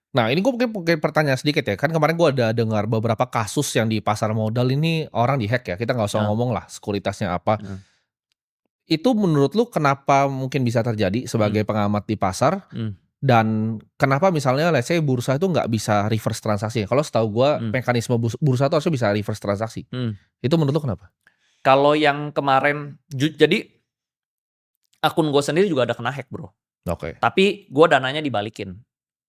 Nah, ini gue mungkin pertanyaan sedikit ya, kan kemarin gue ada dengar beberapa kasus yang di pasar modal ini orang di-hack ya, kita nggak usah Heeh, ngomong lah sekuritasnya apa. heeh, Itu menurut lu kenapa mungkin bisa terjadi mhm, sebagai pengamat di pasar, mhm, dan kenapa misalnya let's say bursa itu nggak bisa reverse transaksi? Kalau setahu gue mhm, mekanisme bursa itu harusnya bisa reverse transaksi. mhm. Itu menurut lu kenapa? Kalau yang kemarin jadi akun gue sendiri juga ada kena hack, Bro. Oke, Tapi gue dananya dibalikin,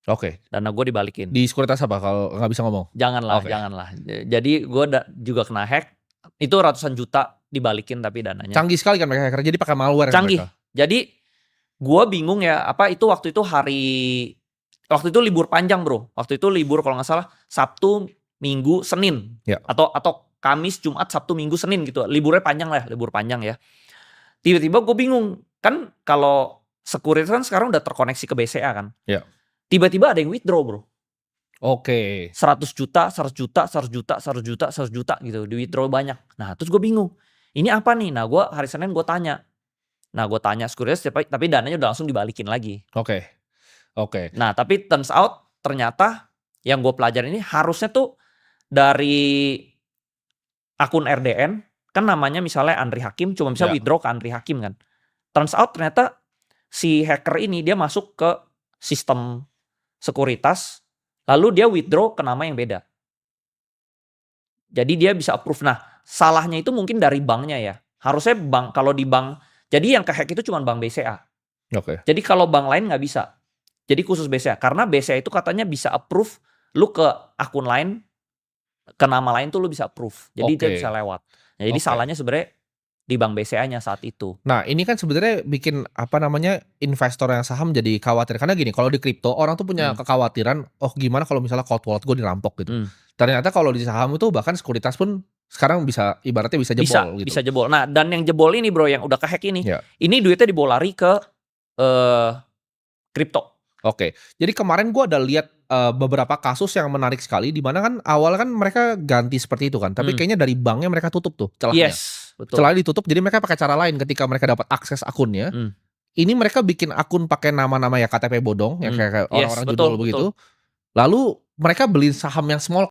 oke. dana gue dibalikin. Di sekuritas apa kalau nggak bisa ngomong? Janganlah Oke. janganlah. Jadi gue juga kena hack, itu ratusan juta dibalikin tapi dananya. Canggih sekali kan mereka hacker, jadi pakai malware kan Canggih. mereka? Jadi gue bingung ya, apa itu waktu itu libur panjang, Bro. Waktu itu libur kalau nggak salah Sabtu, Minggu, Senin. Ya, Atau Kamis, Jumat, Sabtu, Minggu, Senin gitu. Liburnya panjang lah, libur panjang ya. Tiba-tiba gue bingung. Kan kalau sekuritas kan sekarang udah terkoneksi ke BCA kan. ya. Tiba-tiba ada yang withdraw, Bro. Oke, 100 juta, 100 juta, 100 juta, 100 juta, 100 juta gitu. Di withdraw banyak. Nah terus gue bingung. Ini apa nih? Nah gue hari Senin gue tanya. Nah gue tanya sekuritas tapi dananya udah langsung dibalikin lagi. oke, oke. Nah tapi turns out ternyata yang gue pelajarin ini harusnya tuh dari akun RDN. Kan namanya misalnya Andri Hakim cuma bisa Ya, withdraw ke Andri Hakim kan. Turns out ternyata si hacker ini dia masuk ke sistem sekuritas. Lalu dia withdraw ke nama yang beda. Jadi dia bisa approve. Nah, salahnya itu mungkin dari banknya ya. Harusnya bank, kalau di bank, jadi yang kehack itu cuma bank BCA. oke, Jadi kalau bank lain nggak bisa. Jadi khusus BCA. Karena BCA itu katanya bisa approve lu ke akun lain, ke nama lain tuh lu bisa approve. Jadi dia bisa oke, lewat. Nah, jadi oke. salahnya sebenarnya di bank BCA-nya saat itu. Nah, ini kan sebenarnya bikin, apa namanya, investor yang saham jadi khawatir. Karena gini, kalau di kripto orang tuh punya Hmm, kekhawatiran, "Oh gimana kalau misalnya cold wallet gue dirampok?" Gitu. hmm. Ternyata kalau di saham itu bahkan sekuritas pun sekarang bisa ibaratnya bisa Bisa, jebol gitu. bisa jebol. Nah, dan yang jebol ini Bro, yang udah kehack Ya, ini duitnya dibawa lari ke eh, kripto. oke. Jadi kemarin gua ada lihat, beberapa kasus yang menarik sekali di mana kan awalnya kan mereka ganti seperti itu kan, tapi Hmm. kayaknya dari banknya mereka tutup tuh celahnya. Yes, betul. Celahnya ditutup jadi mereka pakai cara lain ketika mereka dapat akses akunnya, Hmm, ini mereka bikin akun pakai nama-nama ya KTP bodong yang hmm. kayak Yes, orang-orang judul betul, betul. begitu, lalu mereka beli saham yang small